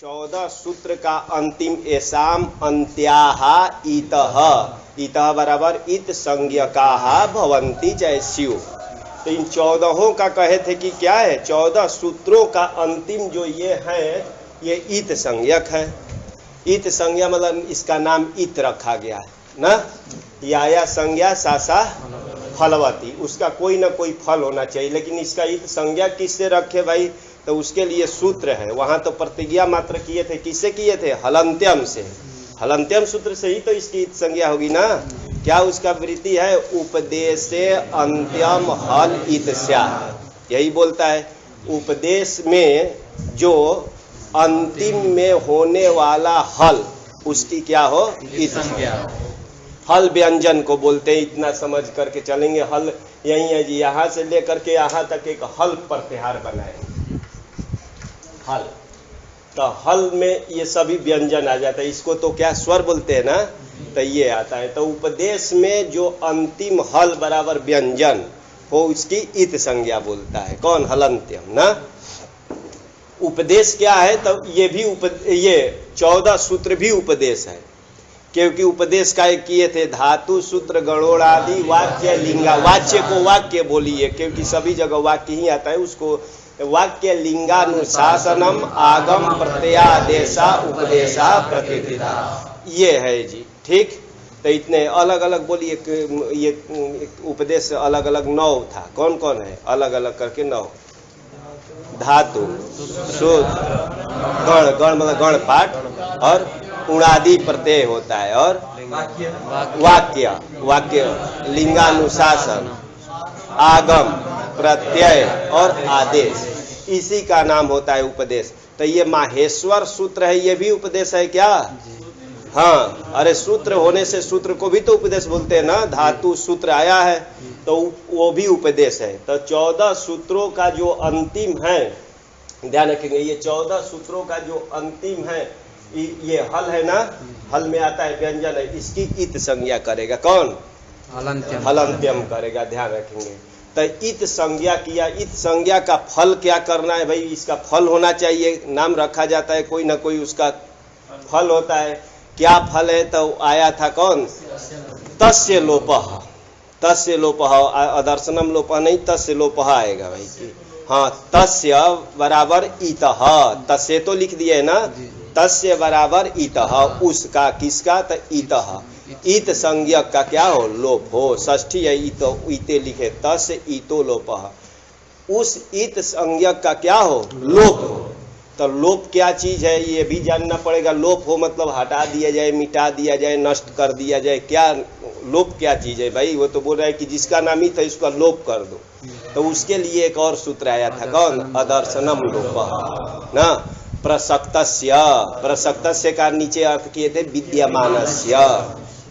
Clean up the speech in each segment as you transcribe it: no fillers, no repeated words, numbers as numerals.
14 सूत्र का अंतिम एसाम अंत्याः इतः इतः बराबर इत संज्ञकाः भवन्ति जय शिव। तो इन 14 का कहे थे कि क्या है, 14 सूत्रों का अंतिम जो ये है ये इत संज्ञक है। इत संज्ञा मतलब इसका नाम इत रखा गया है ना, या संज्ञा सासा फलवती, उसका कोई ना कोई फल होना चाहिए। लेकिन इसका इत संज्ञा किससे रखे भाई, तो उसके लिए सूत्र है। वहां तो प्रतिज्ञा मात्र किए थे, किससे किए थे, हलंत्यम से। हलंत्यम सूत्र से ही तो इसकी इत संज्ञा होगी ना। क्या उसका वृत्ति है, उपदेशे अंत्यम हल इत स्यात्, यही बोलता है। उपदेश में जो अंतिम में होने वाला हल उसकी क्या हो, इत संज्ञा। हल व्यंजन को बोलते हैं, इतना समझ करके चलेंगे। हल यही है जी, यहाँ से लेकर के यहाँ तक एक हल प्रत्याहार बनाएंगे। हल तो हल में ये सभी व्यंजन आ जाता है। इसको तो क्या स्वर बोलते हैं ना, तो ये आता है। तो उपदेश में जो अंतिम हल बराबर व्यंजन हो उसकी इत संज्ञा बोलता है। कौन, हलंत्यम ना। उपदेश क्या है, तो ये भी ये 14 सूत्र भी उपदेश है, क्योंकि उपदेश का एक किए थे धातु सूत्र गणोड़ादि वाक्य लिंगा। वाच्य को वाक्य बोलिए, क्योंकि सभी जगह वाक्य ही आता है, उसको वाक्य लिंगानुशासनम आगम प्रत्यादेशा उपदेशा प्रकृतिता, ये है जी। ठीक, तो इतने अलग अलग बोलिए। ये उपदेश अलग अलग 9 था। कौन कौन है, अलग अलग करके 9। धातु सूत्र गण, गण मतलब गण पाठ, और उणादि प्रत्यय होता है, और वाक्य, वाक्य लिंगानुशासन आगम प्रत्यय और आदेश, इसी का नाम होता है उपदेश। तो ये माहेश्वर सूत्र है, ये भी उपदेश है क्या, हाँ। अरे सूत्र होने से सूत्र को भी तो उपदेश बोलते हैं ना। धातु सूत्र आया है तो वो भी उपदेश है। तो 14 सूत्रों का जो अंतिम है, ध्यान रखेंगे, ये 14 सूत्रों का जो अंतिम है ये हल है ना, हल में आता है व्यंजन है, इसकी इत संज्ञा करेगा। कौन, हलंत्यम करेगा, ध्यान रखेंगे। तो इत संज्ञा किया, इत संज्ञा का फल क्या करना है भाई, इसका फल होना चाहिए। नाम रखा जाता है, कोई ना कोई उसका फल होता है। क्या फल है, तो आया था कौन, तस्य लोपः, तस्य लोपः, अदर्शनम लोपः नहीं, तस्य लोपः आएगा भाई। हाँ, तस्य बराबर इतः, तस्य तो लिख दिए ना, तस्य बराबर इतः, उसका, किसका, तो इतः। इत संज्ञक का क्या हो, लोप हो। षष्ठी है इतो, इते लिखे, तस्य इतो लोपः, उस इत संज्ञक का क्या हो, लोप हो। तो लोप क्या चीज है ये भी जानना पड़ेगा। लोप हो मतलब हटा दिया जाए, मिटा दिया जाए, नष्ट कर दिया जाए। क्या लोप क्या चीज है भाई, वो तो बोल रहा है कि जिसका नाम ही था इसका लोप कर दो। तो उसके लिए एक और सूत्र आया था, कौन, अदर्शनम लोपः ना। प्रसक्तस्य, प्रसक्तस्य का नीचे अर्थ किए थे विद्यमानस्य,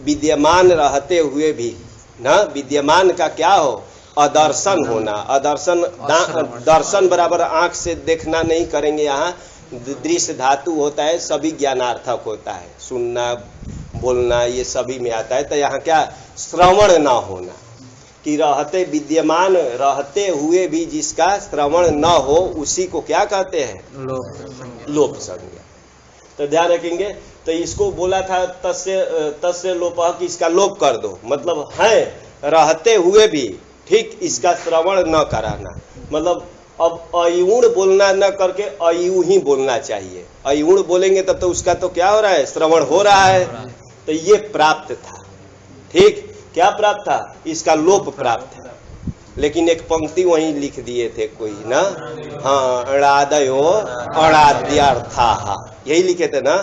विद्यमान रहते हुए भी ना, विद्यमान का क्या हो, अदर्शन होना। अदर्शन, दर्शन बराबर आंख से देखना नहीं करेंगे, यहाँ दृश्य धातु होता है, सभी ज्ञानार्थक होता है, सुनना बोलना ये सभी में आता है। तो यहाँ क्या, श्रवण ना होना, कि रहते, विद्यमान रहते हुए भी जिसका श्रवण न हो उसी को क्या कहते हैं, लोप संज्ञा। तो ध्यान रखेंगे। तो इसको बोला था तस्य लोपः, कि इसका लोप कर दो, मतलब है रहते हुए भी ठीक इसका श्रवण न कराना। मतलब अब अयुण बोलना न करके अयु ही बोलना चाहिए। अयुण बोलेंगे तब तो उसका तो क्या हो रहा है, श्रवण हो रहा है। तो ये प्राप्त था, ठीक, क्या प्राप्त था, इसका लोप प्राप्त है। लेकिन एक पंक्ति वहीं लिख दिए थे कोई ना, हाँ, अणादयो अणाद्यार्थाः, यही लिखे थे ना,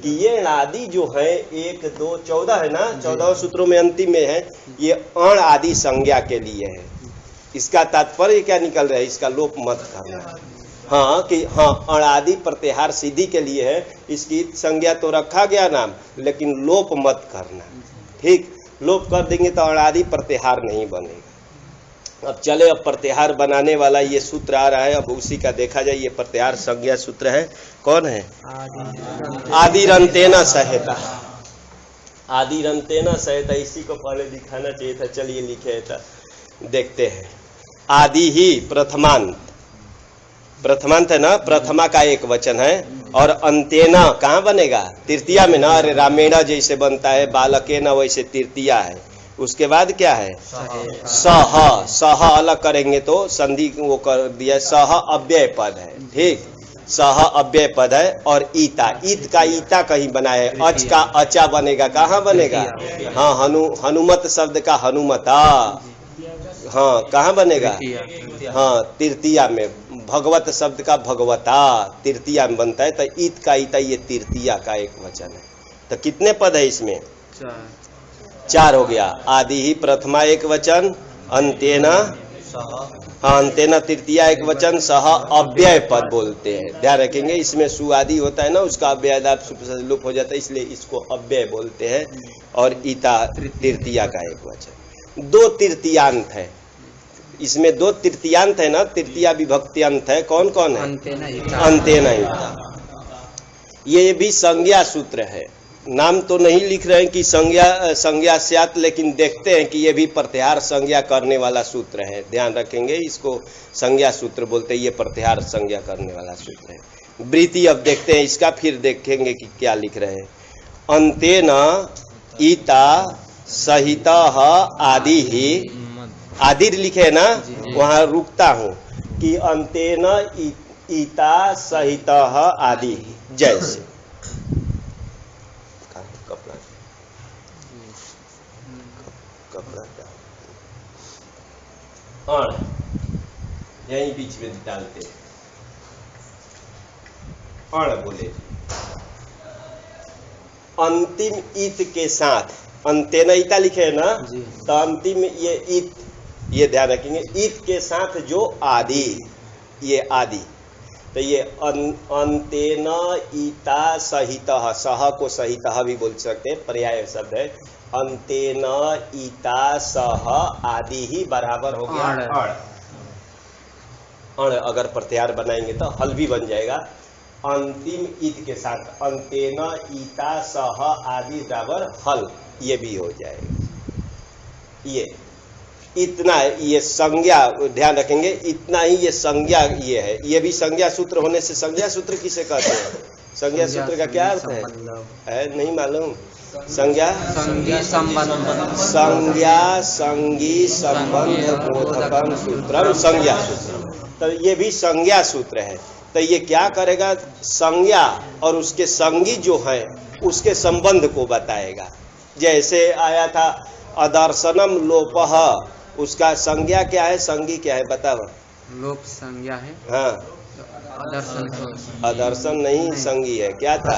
कि ये अणादि जो है 1 2 14 है ना, 14 सूत्रों में अंतिम में है, ये अण आदि संज्ञा के लिए है। इसका तात्पर्य क्या निकल रहा है, इसका लोप मत करना। हाँ, कि हाँ अणादि प्रत्याहार सिद्धि के लिए है, इसकी संज्ञा तो रखा गया नाम, लेकिन लोप मत करना। ठीक, लोप कर देंगे तो अणादि प्रत्याहार नहीं बनेगा। अब चले, अब प्रत्याहार बनाने वाला ये सूत्र आ रहा है, अब उसी का देखा जाए। ये प्रत्याहार संज्ञा सूत्र है, कौन है, आदिरंतेन सहेता, आदिरंतेन सहेता। इसी को पहले दिखाना चाहिए था, चलिए लिखे था, देखते हैं। आदि ही प्रथमांत, प्रथमांत है ना, प्रथमा का एक वचन है। और अंतेना कहाँ बनेगा? तृतीया में ना। अरे रामेणा जैसे बनता है, बालकेना वैसे तृतीया है। उसके बाद क्या है? सह। सह अलग करेंगे तो संधि वो कर दिया, सह अव्यय पद है। ठीक, सह अव्यय पद है। और ईता, ईत का ईता कहीं बना है, अच का अचा बनेगा, कहाँ बनेगा? हाँ, हनुमत शब्द का हनुमता, हाँ कहाँ बनेगा? हाँ तृतीया में। भगवत शब्द का भगवता तृतीया में बनता है। तो ईत का ईता ये तृतीया का एक वचन है। तो कितने पद है इसमें? 4 हो गया। आदि ही प्रथमा एक वचन, अंतेना, हाँ अंतेना तृतीया एक वचन, सह अव्यय पद बोलते हैं। ध्यान रखेंगे, इसमें सुआदि होता है ना, उसका अव्यय लुप्त हो जाता है, इसलिए इसको अव्यय बोलते हैं। और ईता तृतीया का एक वचन। 2 तृतीयांत है इसमें, 2 तृतीयांत है ना, तृतीया विभक्ति अंत है। कौन कौन है? अंतेना ईता। ये भी संज्ञा सूत्र है। नाम तो नहीं लिख रहे हैं कि संज्ञा स्यात्, लेकिन देखते हैं कि ये भी प्रत्याहार संज्ञा करने वाला सूत्र है। ध्यान रखेंगे, इसको संज्ञा सूत्र बोलते हैं। ये प्रत्याहार संज्ञा करने वाला सूत्र है। वृत्ति अब देखते हैं इसका, फिर देखेंगे कि क्या लिख रहे हैं। अंतेना ईता सहितः आदि ही, आदि लिखे ना, वहां रुकता हूं कि अंतेना ईता सहितः आदि ही। जैसे कपड़ा और यहीं बीच में डालते हैं, और बोले अंतिम ईत के साथ, अंतेना ईता लिखे है ना, तो अंतिम ये ईत, ये ध्यान रखेंगे, ईत के साथ जो आदि, ये आदि, तो ये अंतेना ईता सहितः, सह को सहितः भी बोल सकते हैं, पर्याय शब्द है। अंतेना ईता सह आदि ही बराबर हो गया अण। अण अगर प्रत्याहार बनाएंगे तो हल भी बन जाएगा। अंतिम ईत के साथ अंतेना ईता सह आदि बराबर हल, ये भी हो जाएगा। ये इतना है, ये संज्ञा, ध्यान रखेंगे, इतना ही ये संज्ञा ये है। ये भी संज्ञा सूत्र होने से, संज्ञा सूत्र किसे कहते हैं? संज्ञा सूत्र का क्या अर्थ है नहीं मालूम? संज्ञा संबंध, संज्ञा संगी संबंध बोधकम सूत्रम संज्ञा सूत्र। तो ये भी संज्ञा सूत्र है। तो ये क्या करेगा? संज्ञा और उसके संगी जो है उसके संबंध को बताएगा। जैसे आया था अदर्शनम लोपः, उसका संज्ञा क्या है, संगी क्या है बताओ? लोप संज्ञा है। हाँ अदर्शन नहीं, संगी है। क्या था?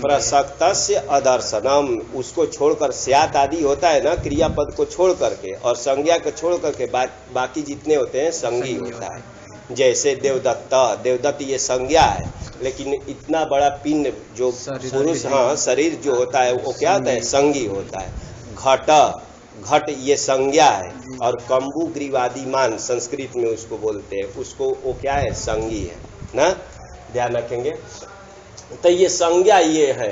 प्रसक्तस्य अदर्शनम, उसको छोड़कर स्यात् आदि होता है ना, क्रियापद को छोड़ करके और संज्ञा को छोड़ करके बाकी जितने होते हैं संगी होता है। जैसे देवदत्त, देवदत्त ये संज्ञा है, लेकिन इतना बड़ा पिंड जो पुरुष, हाँ शरीर जो होता है वो क्या होता है? संगी होता है। घट, घट ये संज्ञा है। और कंबु ग्रीवादिमान संस्कृत में उसको बोलते हैं, उसको वो क्या है? संगी है ना, ध्यान रखेंगे। तो ये संज्ञा ये है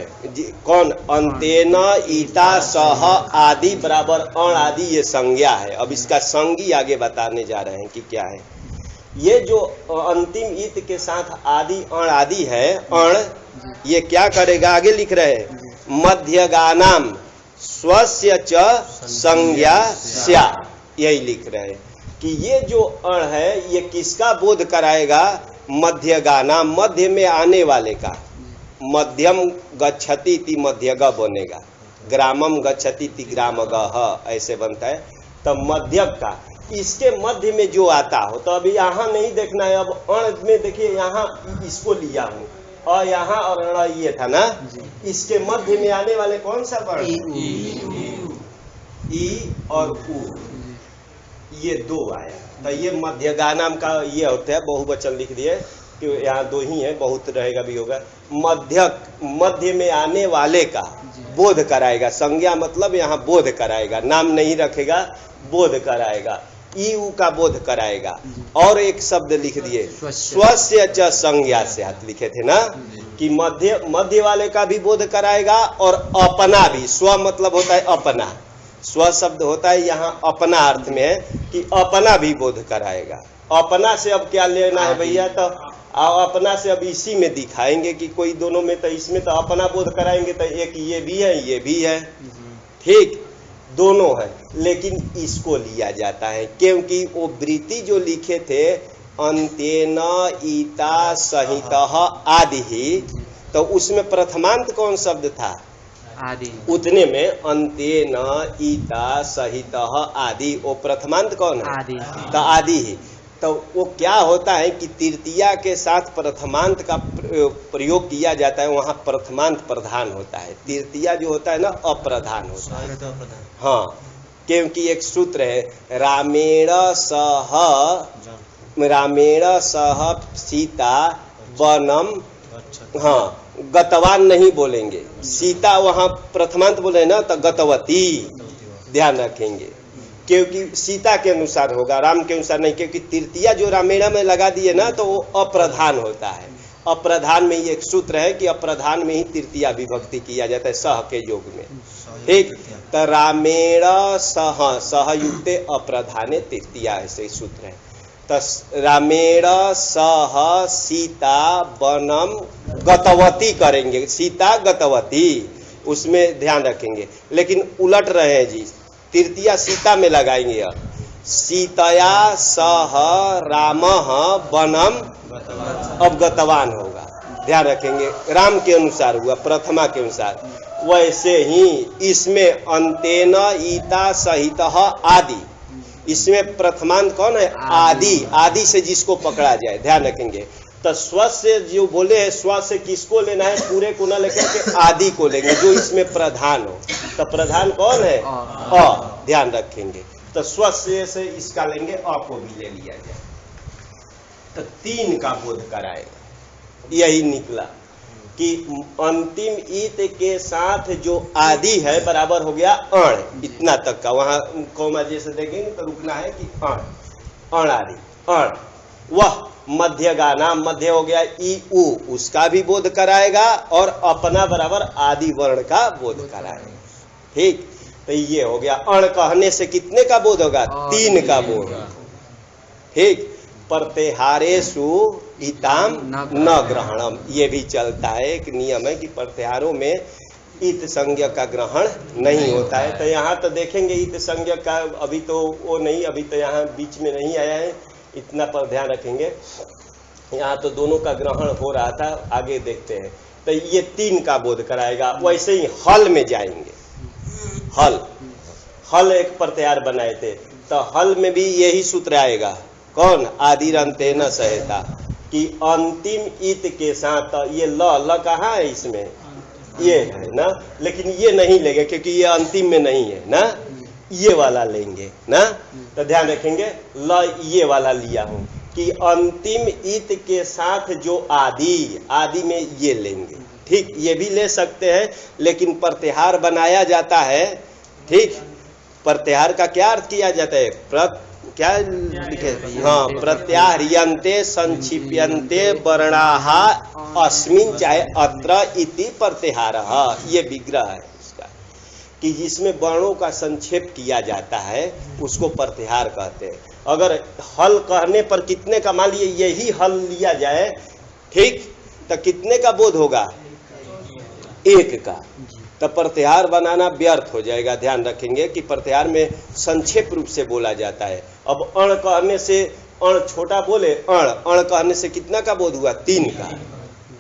कौन? अंतेना ईता सह आदि बराबर अण आदि, ये संज्ञा है। अब इसका संगी आगे बताने जा रहे हैं कि क्या है। ये जो अंतिम ईत के साथ आदि अण आदि है, अण ये क्या करेगा? आगे लिख रहे हैं, मध्यगानाम स्वस्य च संज्ञा स्या, यही लिख रहे हैं कि ये जो अण है ये किसका बोध कराएगा? मध्यगाना, मध्य में आने वाले का। मध्यम गच्छति ति मध्यग बनेगा, ग्रामम गच्छति ति ग्रामगः, ऐसे बनता है। तो मध्यक का, इसके मध्य में जो आता हो, तो अभी यहाँ नहीं देखना है। अब अण में देखिए, यहाँ इसको लिया हूँ और यहाँ और अण ये था ना, इसके मध्य में आने वाले कौन सा वर्ण? ई और उ, ये 2 आया। तो ये मध्यगानाम का ये होता है, बहुवचन लिख दिए कि यहाँ 2 ही है, बहुत रहेगा भी होगा। मध्यक, मध्य में आने वाले का बोध कराएगा। संज्ञा मतलब यहाँ बोध कराएगा, नाम नहीं रखेगा, बोध कराएगा। ई उ का बोध कराएगा। और एक शब्द लिख दिए, स्वस्य च संज्ञा स्यात्, लिखे थे ना कि मध्य वाले का भी बोध कराएगा और अपना भी। स्व मतलब होता है अपना, स्व शब्द होता है यहाँ अपना अर्थ में है कि अपना भी बोध कराएगा। अपना से अब क्या लेना है भैया, तो अपना से अब इसी में दिखाएंगे कि कोई दोनों में, तो इसमें तो अपना बोध कराएंगे तो एक ये भी है ये भी है, ठीक, दोनों है, लेकिन इसको लिया जाता है क्योंकि वो वृत्ति जो लिखे थे अंतेन ईता सहितः आदि ही, तो उसमें प्रथमांत कौन शब्द था, आदि, उतने में अंतेन ईता सहितः आदि, वो प्रथमांत कौन है, आदि, तो आदि ही। तो वो क्या होता है कि तृतीया के साथ प्रथमांत का प्रयोग किया जाता है, वहाँ प्रथमांत प्रधान होता है, तृतीया जो होता है ना अप्रधान होता है। हाँ, क्योंकि एक सूत्र है रामेण सह सीता वनम, हाँ गतवान नहीं बोलेंगे, सीता वहाँ प्रथमांत बोले ना तो गतवती, ध्यान रखेंगे, क्योंकि सीता के अनुसार होगा, राम के अनुसार नहीं, क्योंकि तृतीया जो रामेण में लगा दिए ना तो वो अप्रधान होता है। अप्रधान में ही एक सूत्र है कि अप्रधान में ही तृतीया विभक्ति किया जाता है सह के योग में, ठीक, तो रामेण सह, सह युक्ते अप्रधाने तृतीया, ऐसे सूत्र है। तो रामेण सह सीता वनम गतवती करेंगे, सीता गतवती, उसमें ध्यान रखेंगे, लेकिन उलट रहे हैं जी, तृतीया सीता में लगाएंगे, अब सीतया सह रामः वनम, अब गतवान होगा, ध्यान रखेंगे, राम के अनुसार हुआ, प्रथमा के अनुसार। वैसे ही इसमें अंतेन ईता सहितः आदि, इसमें प्रथमांत कौन है, आदि, आदि से जिसको पकड़ा जाए, ध्यान रखेंगे। तो स्व से जो बोले हैं, स्व से किसको लेना है, पूरे को न लेकर के आदि को लेंगे जो इसमें प्रधान हो, तो प्रधान कौन है, अ, ध्यान रखेंगे। तो स्व से इसका लेंगे, अ को भी ले लिया जाए, तो तीन का बोध कराएगा। यही निकला कि अंतिम ईत के साथ जो आदि है बराबर हो गया अण, इतना तक का, वहां कौमा जैसे देखेंगे तो रुकना है कि अण आदि, अण, वह मध्य गाना, मध्य हो गया ई उ, उसका भी बोध कराएगा, और अपना बराबर आदि वर्ण का बोध कराएगा, ठीक। तो ये हो गया, अण कहने से कितने का बोध होगा, तीन का बोध, ठीक। प्रत्याहारेषु इताम न ग्रहणम, ये भी चलता है, एक नियम है कि प्रत्याहारों में इत संज्ञा का ग्रहण नहीं होता है। तो यहाँ तो देखेंगे इत संज्ञा का अभी तो वो नहीं, अभी तो यहाँ बीच में नहीं आया है, इतना पर ध्यान रखेंगे। यहाँ तो दोनों का ग्रहण हो रहा था, आगे देखते हैं। तो ये तीन का बोध कराएगा। वैसे ही हल में जाएंगे, हल एक प्रत्याहार बनाए थे, तो हल में भी यही सूत्र आएगा, कौन, आदिरंते न सहेता, कि अंतिम इत के साथ, ये ल कहाँ है इसमें, ये है ना, लेकिन ये नहीं लेंगे क्योंकि ये अंतिम में नहीं है ना, ये वाला लेंगे ना। तो ध्यान रखेंगे, ल ये वाला लिया हूं कि अंतिम इत के साथ जो आदि में ये लेंगे, ठीक। ये भी ले सकते हैं, लेकिन प्रत्याहार बनाया जाता है, ठीक। प्रत्याहार का क्या अर्थ किया जाता है, क्या लिखे, हाँ, प्रत्याह्रियन्ते संक्षिप्यन्ते वर्णाः अस्मिन् चाहे अत्र इति प्रत्याहारः, ये विग्रह है इसका, कि जिसमें वर्णों का संक्षेप किया जाता है उसको प्रत्याहार कहते हैं। अगर हल कहने पर कितने का, मान लीजिए यही हल लिया जाए, ठीक, तो कितने का बोध होगा, एक का, तो प्रत्याहार बनाना व्यर्थ हो जाएगा। ध्यान रखेंगे कि प्रत्याहार में संक्षेप रूप से बोला जाता है। अब अण कहने से, अण छोटा बोले, अण कहने से कितना का बोध हुआ, तीन का,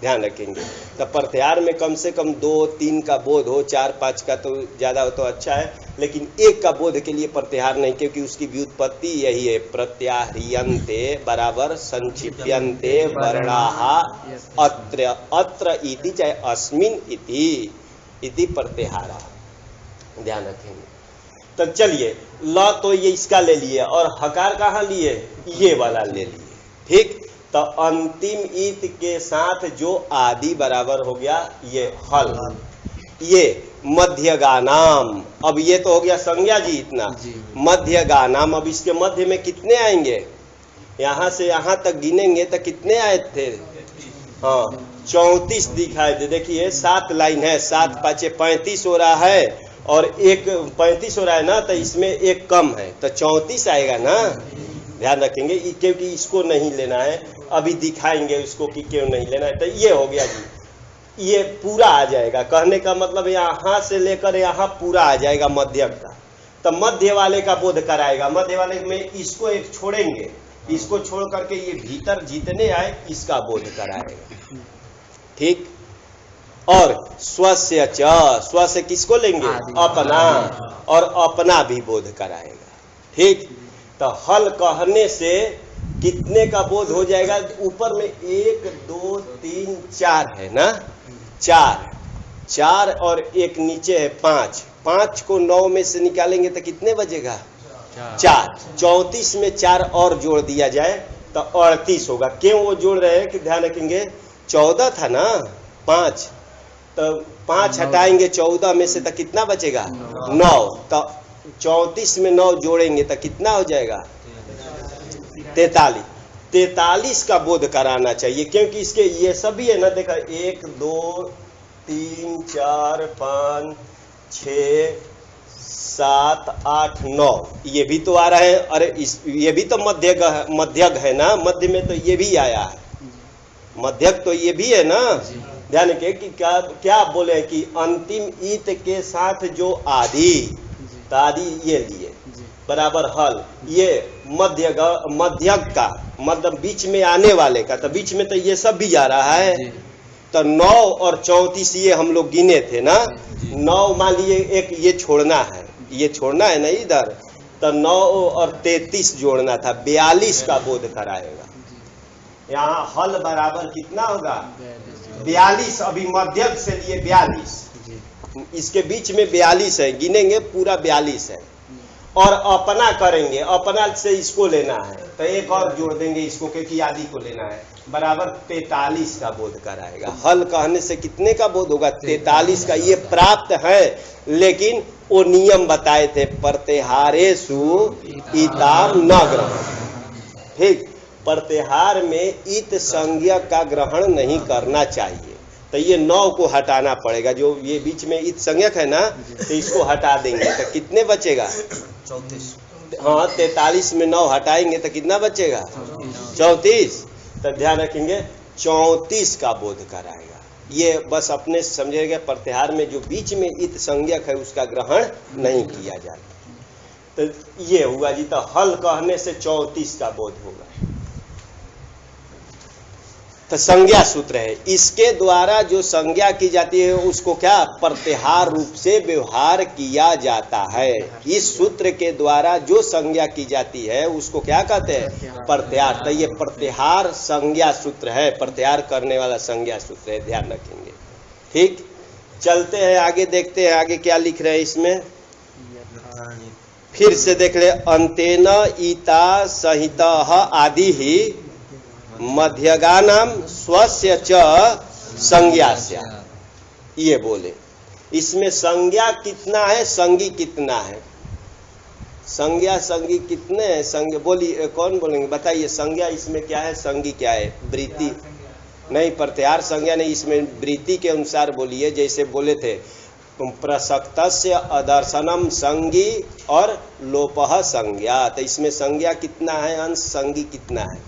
ध्यान रखेंगे। तो प्रत्याहार में कम से कम 2-3 का बोध हो, 4-5 का तो ज्यादा हो तो अच्छा है, लेकिन एक का बोध के लिए प्रत्याहार नहीं, क्योंकि उसकी व्युत्पत्ति यही है, प्रत्याह्रियन्ते बराबर संक्षिप्यन्ते वर्णाः अत्र इति चाहे अस्मिन् इति प्रत्याहार, ध्यान रखेंगे। तो चलिए, ल तो ये इसका ले लिए, और हकार कहाँ लिए, ये वाला ले लिए, ठीक। तो अंतिम ईत के साथ जो आदि बराबर हो गया ये हल, ये मध्यगानाम, अब ये तो हो गया संज्ञा जी इतना, मध्यगानाम। अब इसके मध्य में कितने आएंगे, यहाँ से यहाँ तक गिनेंगे तो कितने आए थे, हाँ 34 दिखाई दे। देखिए 7 लाइन है, 7 5 35 हो रहा है, और एक 35 हो रहा है ना, तो इसमें एक कम है, तो 34 आएगा ना। ध्यान रखेंगे क्योंकि इसको नहीं लेना है, अभी दिखाएंगे उसको कि क्यों नहीं लेना है। तो ये हो गया जी, ये पूरा आ जाएगा। कहने का मतलब यहाँ से लेकर यहाँ पूरा आ जाएगा मध्यक का। तो मध्य वाले का बोध कराएगा। मध्य वाले में इसको एक छोड़ेंगे, इसको छोड़ करके ये भीतर जितने आए इसका बोध कराएगा। ठीक। और स्वस्य च, स्व से किसको लेंगे? अपना, और अपना भी बोध कराएगा। ठीक। तो हल कहने से कितने का बोध हो जाएगा? ऊपर में 1 2 3 4 है ना, 4 और एक नीचे है 5। 5 को 9 में से निकालेंगे तो कितने बचेगा? 4। 34 में 4 और जोड़ दिया जाए तो 38 होगा। क्यों वो जोड़ रहे हैं कि ध्यान रखेंगे, 14 था ना 5, तो 5 हटाएंगे 14 में से तो कितना बचेगा? 9। तो 34 में 9 जोड़ेंगे तो कितना हो जाएगा? 43। 43 का बोध कराना चाहिए, क्योंकि इसके ये सभी है ना, देखा 1 2 3 4 5 6 7 8 9, ये भी तो आ रहा है। अरे ये भी तो मध्यक है ना, मध्य में तो ये भी आया है, मध्यक तो ये भी है ना। ध्यान रखिए कि क्या बोले कि अंतिम ईत के साथ जो आदि, तो आदि ये लिए बराबर हल, ये मध्यक का मतलब बीच में आने वाले का, तो बीच में तो ये सब भी आ रहा है। तो 9 और 34 ये हम लोग गिने थे ना। 9 मान लिए एक ये छोड़ना है, ये छोड़ना है ना इधर, तो 9 और 33 जोड़ना था, 42 का बोध कराएगा। यहाँ हल बराबर कितना होगा? 42। अभी मध्यक से लिए 42, इसके बीच में 42 है, गिनेंगे पूरा 42 है। और अपना करेंगे, अपना से इसको लेना है तो एक और जोड़ देंगे इसको, क्योंकि आदि को लेना है, बराबर 43 का बोध कराएगा। हल कहने से कितने का बोध होगा? 43 का। ये प्राप्त है, लेकिन वो नियम बताए थे, प्रत्याहारेषु इताम न ग्रहण। ठीक। प्रत्याहार में इत संज्ञा का ग्रहण नहीं करना चाहिए। तो ये 9 को हटाना पड़ेगा, जो ये बीच में इत संज्ञक है ना, तो इसको हटा देंगे तो कितने बचेगा? 34। हाँ, 43 में 9 हटाएंगे तो कितना बचेगा? 34। तो ध्यान रखेंगे 34 का बोध कराएगा। ये बस अपने समझेगा, प्रत्याहार में जो बीच में इत संज्ञक है उसका ग्रहण नहीं किया जाता। तो ये हुआ जी। तो हल कहने से 34 का बोध होगा। तो संज्ञा सूत्र है, इसके द्वारा जो संज्ञा की जाती है उसको क्या? प्रत्याहार रूप से व्यवहार किया जाता है। इस सूत्र के द्वारा जो संज्ञा की जाती है उसको क्या कहते हैं? प्रत्याहार। तो ये प्रत्याहार संज्ञा सूत्र है, प्रत्याहार करने वाला संज्ञा सूत्र है, ध्यान रखेंगे। ठीक। चलते हैं आगे, देखते हैं आगे क्या लिख रहे हैं इसमें। फिर से देख ले, अंतेन ईता सहितः आदि ही मध्यगानाम स्वस्य च संज्ञास्या। ये बोले इसमें संज्ञा कितना है, संगी कितना है? संज्ञा संगी कितने हैं? संज्ञा बोलिए, कौन बोलेंगे? बताइए संज्ञा इसमें क्या है, संगी क्या है? वृत्ति नहीं, प्रत्याहार संज्ञा नहीं, इसमें वृत्ति के अनुसार बोलिए। जैसे बोले थे प्रसक्तस्य अदर्शनम संगी और लोपः संज्ञा, तो इसमें संज्ञा कितना है, अंश संगी कितना है?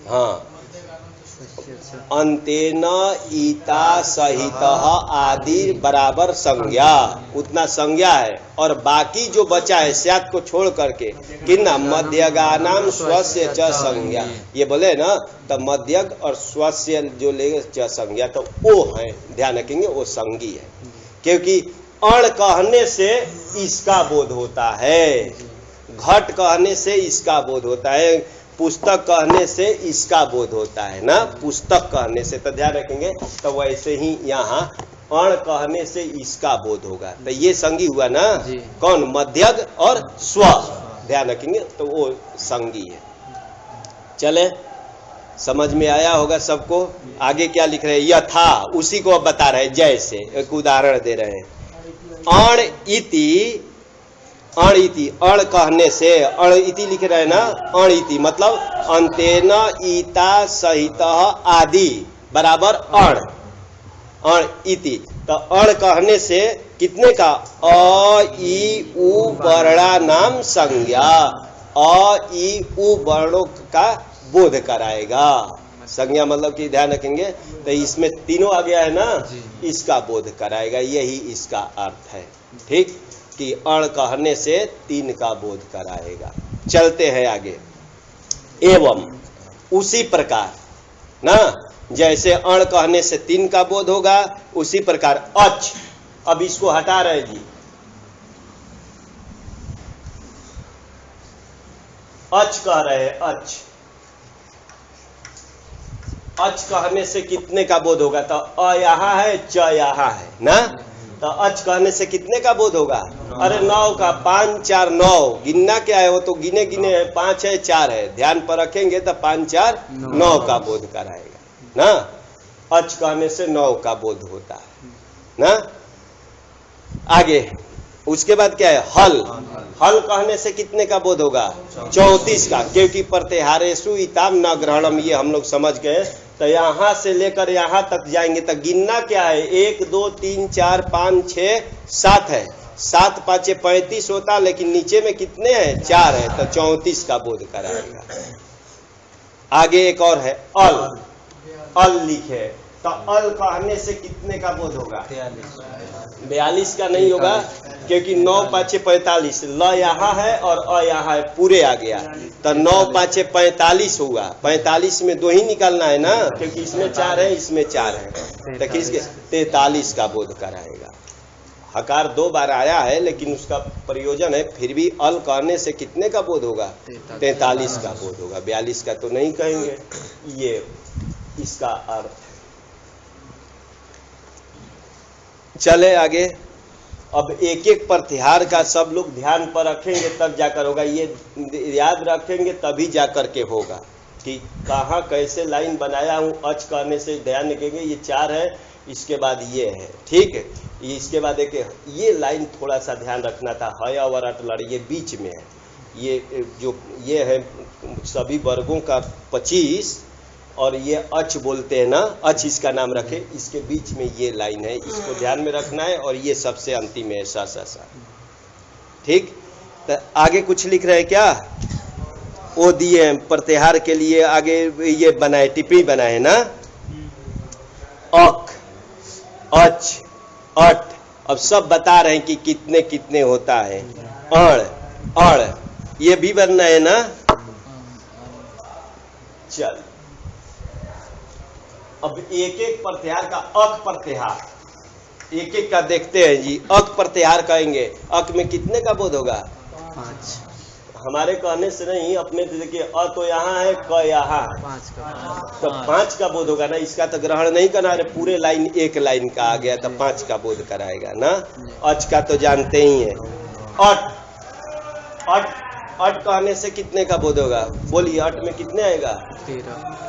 हाँ, अंतेन ईता सहितः आदि बराबर संज्ञा, उतना संज्ञा है। और बाकी जो बचा है स्यात् को छोड़ करके कितना? मध्यगानाम स्वस्य च संज्ञा। ये बोले ना, तो मध्यग और स्वस्य जो लेंगे च संज्ञा, तो वो है, ध्यान रखेंगे, वो संगी है। क्योंकि अण कहने से इसका बोध होता है, घट कहने से इसका बोध होता है, पुस्तक कहने से इसका बोध होता है ना, पुस्तक कहने से। तो ध्यान रखेंगे, तो वैसे ही यहाँ अण कहने से इसका बोध होगा। तो ये संगी हुआ ना, कौन? मध्यग और स्व, ध्यान रखेंगे, तो वो संगी है। चले, समझ में आया होगा सबको। आगे क्या लिख रहे हैं? यथा, उसी को अब बता रहे हैं। जैसे एक उदाहरण दे रहे हैं, अण इति, अण इति, अण कहने से, अण इति लिख रहे हैं ना, अण इति मतलब अंतेन ईता सहितः आदि बराबर अण, अण इति। तो अण कहने से कितने का? अ ई उ वर्णा नाम संज्ञा, अ ई उ वर्णों का बोध कराएगा। संज्ञा मतलब कि ध्यान रखेंगे तो इसमें तीनों आ गया है ना, इसका बोध कराएगा, यही इसका अर्थ है। ठीक, कि अण कहने से तीन का बोध कराएगा। चलते हैं आगे। एवं उसी प्रकार ना, जैसे अण कहने से तीन का बोध होगा, उसी प्रकार अच, अब इसको हटा रहे जी, अच कह रहे हैं, अच, अच कहने से कितने का बोध होगा? तो अ यहां है, च यहां है ना, तो अच कहने से कितने का बोध होगा? अरे 9 का, 5 4 9, गिनना क्या है, वो तो गिने गिने है, 5 है 4 है, ध्यान पर रखेंगे तो 5 4 9 का बोध कराएगा ना। अच कहने से 9 का बोध होता है ना। आगे उसके बाद क्या है? हल, हल कहने से कितने का बोध होगा? 34 का, क्योंकि प्रत्याहारेषु इताम न ग्रहणम, ये हम लोग समझ गए। तो यहां से लेकर यहां तक जाएंगे तो गिनना क्या है? 1 2 3 4 5 6 7 है, 7 5 35 होता, लेकिन नीचे में कितने हैं? 4 है, तो 34 का बोध कराएगा। आगे एक और है अल, अल लिखे, तो अल कहने से कितने का बोध होगा? 42 का नहीं होगा, क्योंकि 9 5 45, ल यहाँ है और अ यहाँ है, पूरे आ गया, तो 9 5 45 होगा। 45 में 2 ही निकालना है ना, क्योंकि इसमें 4 है, इसमें 4 है, तो किसके? 43 का बोध कराएगा। हकार 2 बार आया है, लेकिन उसका प्रयोजन है, फिर भी अल कहने से कितने का बोध होगा? 43 का बोध होगा, 42 का तो नहीं कहेंगे। ये इसका अर्थ। चले आगे। अब एक एक प्रत्याहार का सब लोग ध्यान पर रखेंगे तब जाकर होगा, ये याद रखेंगे तभी जाकर के होगा कि कहाँ कैसे लाइन बनाया हूँ। अच कहने से ध्यान रखेंगे, ये 4 है, इसके बाद ये है, ठीक है, इसके बाद एक ये लाइन थोड़ा सा ध्यान रखना था, हय और अट लड़, ये बीच में है, ये जो ये है सभी वर्गों का 25, और ये अच बोलते हैं ना, अच इसका नाम रखे, इसके बीच में ये लाइन है, इसको ध्यान में रखना है, और ये सबसे अंतिम है, सा सा सा। ठीक, तो आगे कुछ लिख रहे हैं क्या? वो दिए हैं प्रत्याहार के लिए, आगे ये बनाए, टिप्पणी बनाए ना, अक, अच, अट, अब सब बता रहे हैं कि कितने कितने होता है। अण, अड़, ये भी बनना है ना। चल, अब एक एक प्रत्याहार का, अक प्रत्याहार एक एक का देखते हैं जी। अक प्रत्याहार कहेंगे, अक में कितने का बोध होगा? 5। हमारे कहने से नहीं, अपने से देखिए, अ तो यहाँ है, क यहाँ है, 5 का, तो 5 का बोध होगा ना। इसका तो ग्रहण नहीं करना है, पूरे लाइन एक लाइन का आ गया, तो 5 का बोध कराएगा ना। अच का तो जानते ही है। अट, अट, अट कहने से कितने का बोध होगा? बोलिए, अट में कितने आएगा? 13।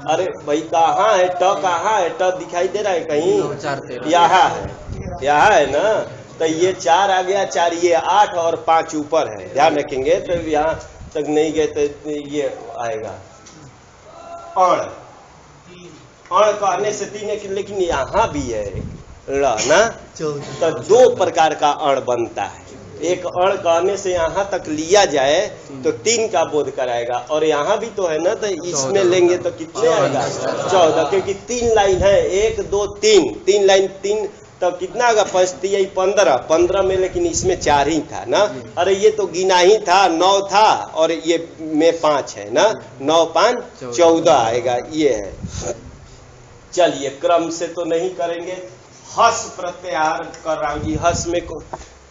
अरे भाई कहाँ है? ट कहाँ है? ट दिखाई दे रहा है कहीं? यहाँ है, यहाँ है ना, तो ये 4 आ गया, 4 ये 8 और 5 ऊपर है, ध्यान रखेंगे। तो यहाँ तक नहीं गए तो ये आएगा अण, अण कहने से 3, लेकिन यहाँ भी है ल ना, तो 2 प्रकार का अण बनता है। एक अण कहने से यहाँ तक लिया जाए तो 3 का बोध कराएगा, और यहाँ भी तो है ना, तो इसमें लेंगे तो कितने आएगा? 14, क्योंकि 3 लाइन है, 1 2 3, 3 लाइन, 3 तो कितना आएगा? 5 15, 15 में, लेकिन इसमें 4 ही था ना। अरे ये तो गिना ही था, 9 था, और ये में 5 है ना, 9 5 14 आएगा, ये है। चलिए, क्रम से तो नहीं करेंगे। हस प्रत्याहार कर रहा हूँ जी। हस में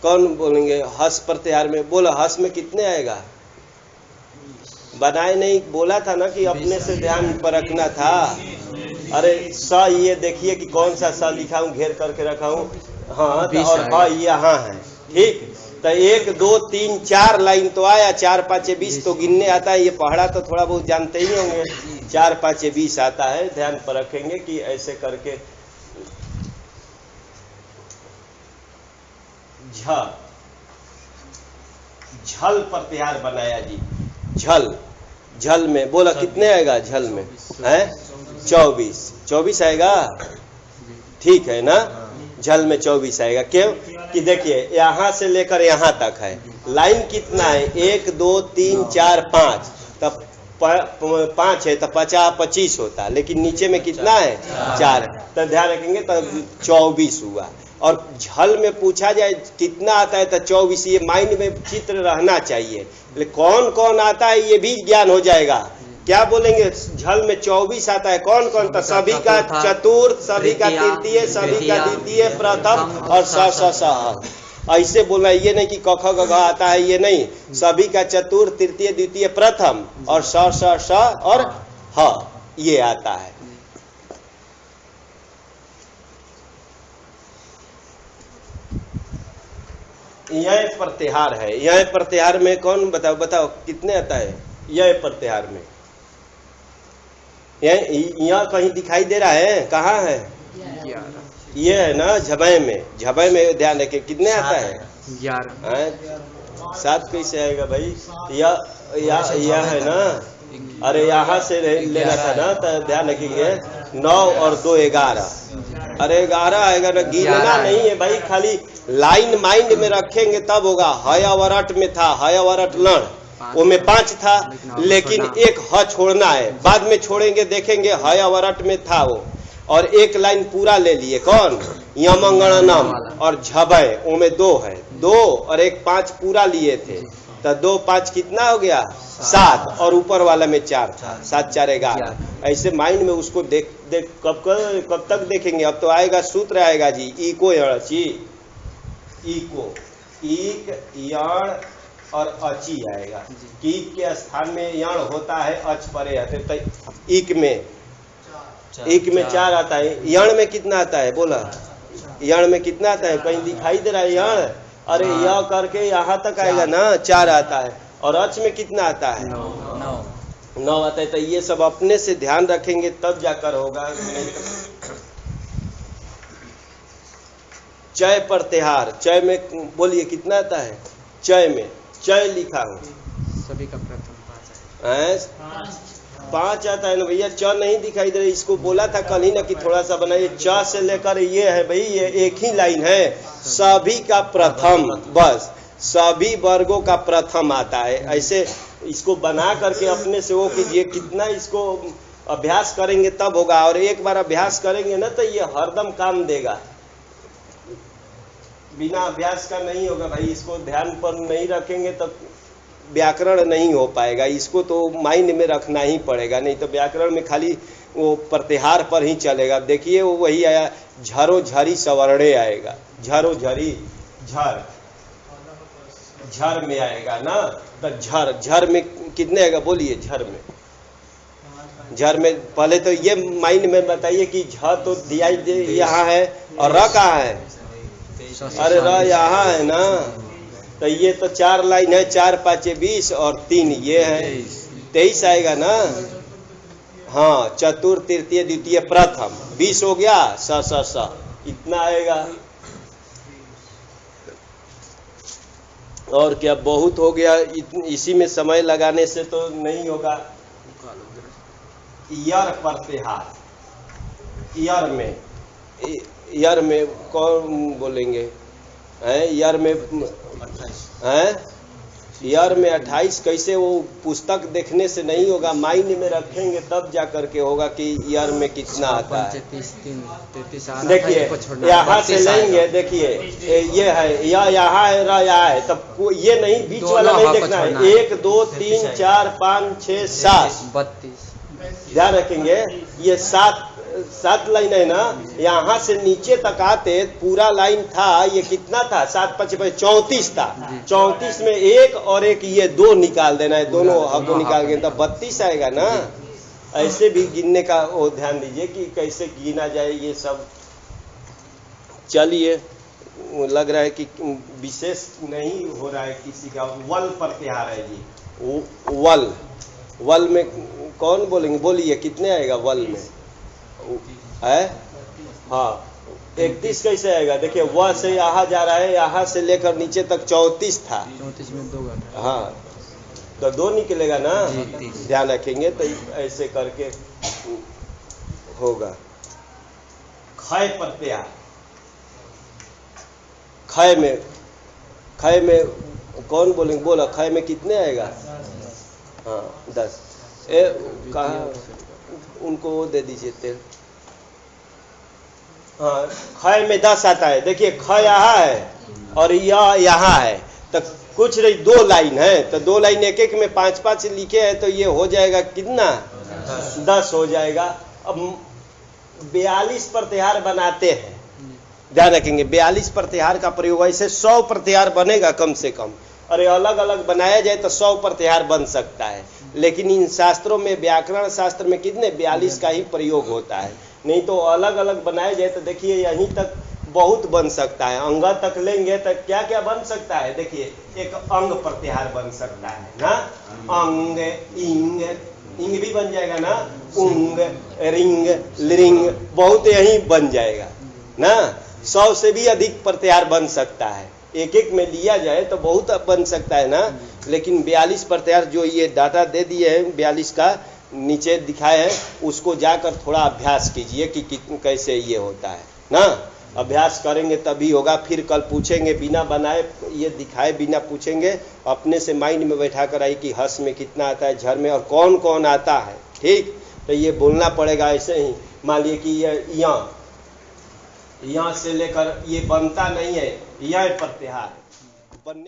कौन बोलेंगे? हस प्रत्याहार में बोलो, हस में कितने आएगा? बनाए नहीं, बोला था ना कि अपने से ध्यान पर रखना था। अरे स, ये देखिए कि कौन सा स लिखा हूँ, घेर करके रखा हूँ, हाँ, तो और हाँ यहाँ है, ठीक। तो 1 2 3 4 लाइन तो आया, 4 5 20 तो गिनने आता है, ये पढ़ा तो थोड़ा बहुत जानते ही होंगे। 4 5 20 आता है, ध्यान पर रखेंगे कि ऐसे करके झ, झल प्रत्याहार बनाया जी। झल, झल में बोला कितने आएगा? झल में है 24 आएगा, ठीक है ना। झल में 24 आएगा। क्यों कि देखिए यहाँ से लेकर यहाँ तक है, लाइन कितना है 1 2 3 4 5, तब 5 है तो 50 25 होता, लेकिन नीचे में कितना है 4, तो ध्यान रखेंगे तो 24 हुआ। और झल में पूछा जाए कितना आता है तो 24, ये माइंड में चित्र रहना चाहिए। कौन कौन आता है ये भी ज्ञान हो जाएगा। क्या बोलेंगे झल में 24 आता है, कौन कौन? तो सभी का चतुर्थ, सभी का तृतीय, सभी का द्वितीय, प्रथम और स ऐसे बोलना, ये नहीं कि क ख ग घ आता है, ये नहीं, सभी का चतुर्थ, तृतीय, द्वितीय, प्रथम और स और ह ये आता है। यह प्रत्याहार है। यह प्रत्याहार में कौन बताओ कितने आता है यह प्रत्याहार में? यह कहीं दिखाई दे रहा है? कहाँ है? ये है ना झबय में। झबय में ध्यान रखे कितने आता है? 11। 7 कैसे आएगा भाई? यह है ना, अरे यहाँ से लेना था ना, तो ध्यान रखेंगे 9 और 2 11। अरे 11 आएगा ना, गिनना नहीं है भाई, खाली लाइन माइंड में रखेंगे तब होगा। हयावरट में था, हयावरट लड़, वो में 5 था, लेकिन एक ह छोड़ना है, बाद में छोड़ेंगे, देखेंगे हयावरट में था वो, और एक लाइन पूरा ले लिए। कौन? यमंगणनम और झबय, वो में 2 है, 2 और एक 5 पूरा लिए थे, तो 2 5 कितना हो गया? 7, और ऊपर वाला में 4 था, 7 4 11। ऐसे माइंड में उसको देख कब तक देखेंगे? अब तो आएगा सूत्र आएगा जी, इको यणची, इको ईक यण और अची आएगा। ईक के स्थान में यण होता है, अच परे आते, तो ईक में 4 आता है। यण में कितना आता है? बोला यण में कितना आता है? कहीं दिखाई दे रहा है यण? अरे यह करके यहाँ तक आएगा ना, 4 आता है। और अच में कितना आता है? 9 आता है। तो ये सब अपने से ध्यान रखेंगे तब जाकर होगा। चय प्रत्याहार, चय में बोलिए कितना आता है? चय में चय लिखा हूँ, सभी का प्रथम 5 आता है ना भैया। च नहीं दिखाई दे रहा, इसको बोला था कल ही ना कि थोड़ा सा बनाइए। च से लेकर ये है भाई, ये एक ही लाइन है, सभी का प्रथम, बस सभी वर्गों का प्रथम आता है। ऐसे इसको बना करके अपने से वो कीजिए, कितना इसको अभ्यास करेंगे तब होगा। और एक बार अभ्यास करेंगे ना तो ये हरदम काम देगा, बिना अभ्यास का नहीं होगा भाई। इसको ध्यान पर नहीं रखेंगे तो व्याकरण नहीं हो पाएगा, इसको तो माइंड में रखना ही पड़ेगा, नहीं तो व्याकरण में खाली वो प्रत्याहार पर ही चलेगा। देखिए वो वही आया, झरो झरी सवर्णे आएगा, झरो झरी झर, झर में आएगा ना, तो झर में कितने आएगा? बोलिए झर में, झर में पहले तो ये माइंड में बताइए कि झ तो दिया यहाँ है और र कहाँ है? अरे र यहाँ है ना, तो ये तो 4 लाइन है, 4 5 20 और 3 ये है, 23 आएगा ना। हाँ, चतुर्थ, तृतीय, द्वितीय, प्रथम, 20 हो गया। स इतना आएगा। और क्या बहुत हो गया, इसी में समय लगाने से तो नहीं होगा। यर प्रत्याहार, यर में कौन बोलेंगे? यर में यर में 28 कैसे? वो पुस्तक देखने से नहीं होगा, माइंड में रखेंगे तब जा करके होगा कि यर में कितना आता है। देखिए यहाँ से लेंगे, देखिए ये है, यहाँ है, र यहाँ है, तब ये नहीं, बीच वाला नहीं देखना है। 1 2 3 4 5 6 7 32 ध्यान रखेंगे। ये 7 लाइन है ना, यहाँ से नीचे तक आते पूरा लाइन था, ये कितना था? 7 5 34 था। 34 में 1 और 1 ये 2 निकाल देना है, दोनों हक निकाल के तब 32 आएगा ना। ऐसे भी गिनने का वो ध्यान दीजिए कि कैसे गिना जाए ये सब। चलिए, लग रहा है कि विशेष नहीं हो रहा है किसी का। वल प्रत्याहार है जी, वल में कौन बोलेंगे? बोलिए कितने आएगा वल में? है हाँ, 31 कैसे आएगा? देखिए वह से यहाँ जा रहा है, यहाँ से लेकर नीचे तक 34 था, 34 में 2 घंटा, हाँ तो 2 निकलेगा ना, ध्यान रखेंगे तो ऐसे करके होगा। क्षय प्रत्याहार, खय में कौन बोलेंगे, बोला खय में कितने आएगा? हाँ 10। कहा उनको वो दे दीजिए तेल। हाँ खय में 10 आता है। देखिए ख यहाँ है और यह यहाँ है, तो कुछ नहीं 2 लाइन है, तो 2 लाइन एक एक में 5-5 लिखे हैं, तो ये हो जाएगा कितना? 10 हो जाएगा। अब 42 प्रत्याहार बनाते हैं, ध्यान रखेंगे 42 प्रत्याहार का प्रयोग, ऐसे 100 प्रत्याहार बनेगा कम से कम। अरे अलग अलग बनाया जाए तो 100 प्रत्याहार बन सकता है, लेकिन इन शास्त्रों में, व्याकरण शास्त्र में कितने 42 का ही प्रयोग होता है। नहीं तो अलग अलग बनाया जाए तो देखिए यहीं तक बहुत बन सकता है। अंग तक लेंगे तो क्या क्या बन सकता है? देखिए एक अंग प्रत्याहार बन सकता है ना, अंग, इंग, इंग भी बन जाएगा ना, उंग, रिंग, लिंग, बहुत यही बन जाएगा ना। 100 से भी अधिक प्रत्याहार बन सकता है, एक एक में लिया जाए तो बहुत बन सकता है ना। लेकिन 42 प्रत्याहार जो ये डाटा दे दिए हैं 42 का नीचे दिखाए हैं, उसको जाकर थोड़ा अभ्यास कीजिए कि कैसे ये होता है ना। अभ्यास करेंगे तभी होगा। फिर कल पूछेंगे बिना बनाए, ये दिखाए बिना पूछेंगे, अपने से माइंड में बैठा कर आई कि हस में कितना आता है, झर में और कौन कौन आता है। ठीक, तो ये बोलना पड़ेगा ऐसे ही। मान लीजिए कि ये यहाँ से लेकर ये बनता नहीं है, यह प्रत्याहार